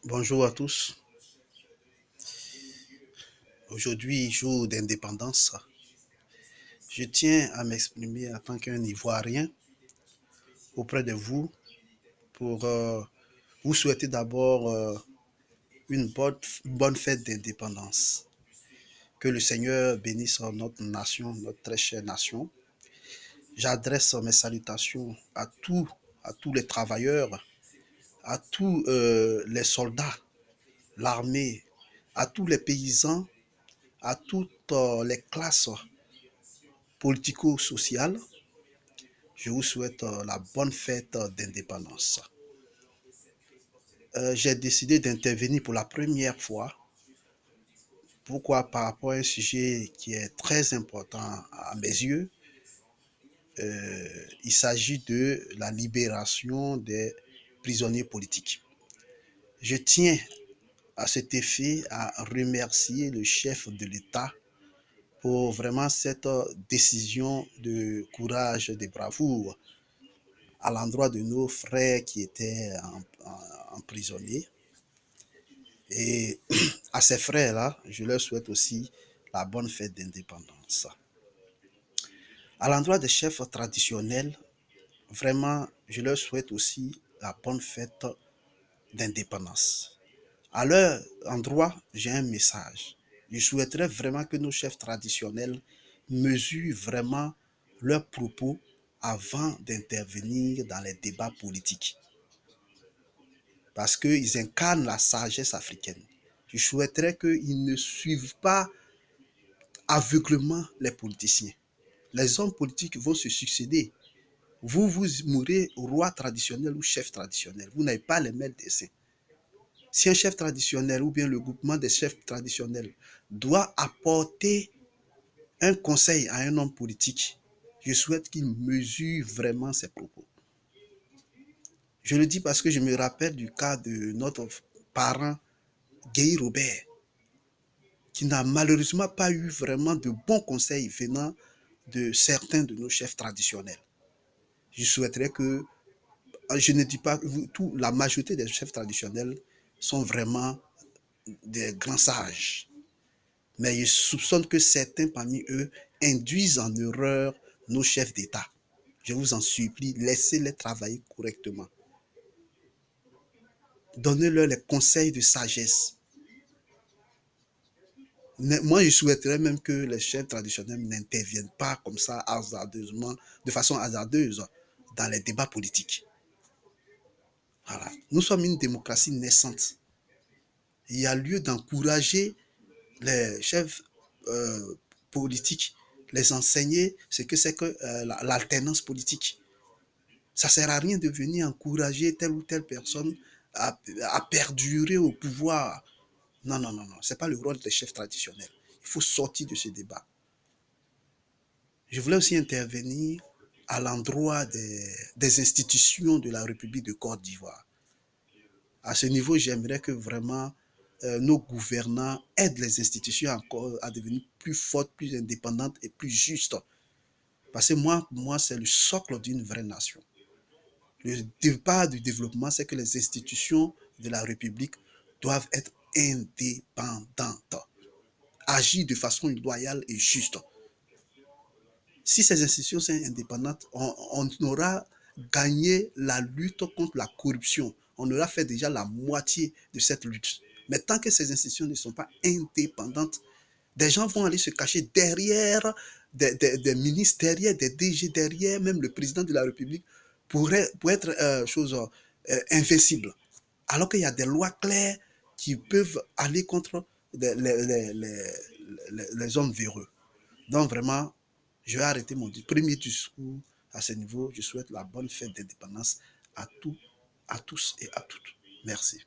Bonjour à tous. Aujourd'hui, jour d'indépendance, je tiens à m'exprimer en tant qu'un Ivoirien auprès de vous pour vous souhaiter d'abord une bonne fête d'indépendance. Que le Seigneur bénisse notre nation, notre très chère nation. J'adresse mes salutations à tous les travailleurs, à tous les soldats, l'armée, à tous les paysans, à toutes les classes politico-sociales. Je vous souhaite la bonne fête d'indépendance. J'ai décidé d'intervenir pour la première fois. Pourquoi? Par rapport à un sujet qui est très important à mes yeux. Il s'agit de la libération des prisonniers politiques. Je tiens à cet effet à remercier le chef de l'État pour vraiment cette décision de courage, de bravoure à l'endroit de nos frères qui étaient emprisonnés. Et à ces frères-là, je leur souhaite aussi la bonne fête d'indépendance. À l'endroit des chefs traditionnels, vraiment, je leur souhaite aussi la bonne fête d'indépendance. À leur endroit, j'ai un message. Je souhaiterais vraiment que nos chefs traditionnels mesurent vraiment leurs propos avant d'intervenir dans les débats politiques. Parce qu'ils incarnent la sagesse africaine. Je souhaiterais qu'ils ne suivent pas aveuglement les politiciens. Les hommes politiques vont se succéder. Vous mourrez roi traditionnel ou chef traditionnel. Vous n'avez pas les mêmes dessins. Si un chef traditionnel ou bien le groupement des chefs traditionnels doit apporter un conseil à un homme politique, je souhaite qu'il mesure vraiment ses propos. Je le dis parce que je me rappelle du cas de notre parent Guy Robert, qui n'a malheureusement pas eu vraiment de bons conseils venant de certains de nos chefs traditionnels. Je souhaiterais que, je ne dis pas que la majorité des chefs traditionnels sont vraiment des grands sages, mais je soupçonne que certains parmi eux induisent en erreur nos chefs d'État. Je vous en supplie, laissez-les travailler correctement. Donnez-leur les conseils de sagesse. Moi, je souhaiterais même que les chefs traditionnels n'interviennent pas comme ça, hasardeusement, de façon hasardeuse, dans les débats politiques. Voilà. Nous sommes une démocratie naissante. Il y a lieu d'encourager les chefs politiques, les enseigner ce que c'est que l'alternance politique. Ça ne sert à rien de venir encourager telle ou telle personne à perdurer au pouvoir. Non, non, non, non. Ce n'est pas le rôle des chefs traditionnels. Il faut sortir de ce débat. Je voulais aussi intervenir à l'endroit des institutions de la République de Côte d'Ivoire. À ce niveau, j'aimerais que vraiment nos gouvernants aident les institutions encore à devenir plus fortes, plus indépendantes et plus justes. Parce que pour moi, c'est le socle d'une vraie nation. Le départ du développement, c'est que les institutions de la République doivent être indépendantes, agir de façon loyale et juste. Si ces institutions sont indépendantes, on aura gagné la lutte contre la corruption. On aura fait déjà la moitié de cette lutte. Mais tant que ces institutions ne sont pas indépendantes, des gens vont aller se cacher derrière des ministres, derrière des DG, derrière même le président de la République pour être invincible. Alors qu'il y a des lois claires qui peuvent aller contre les hommes véreux. Donc vraiment, je vais arrêter mon premier discours à ce niveau. Je souhaite la bonne fête d'indépendance à tous et à toutes. Merci.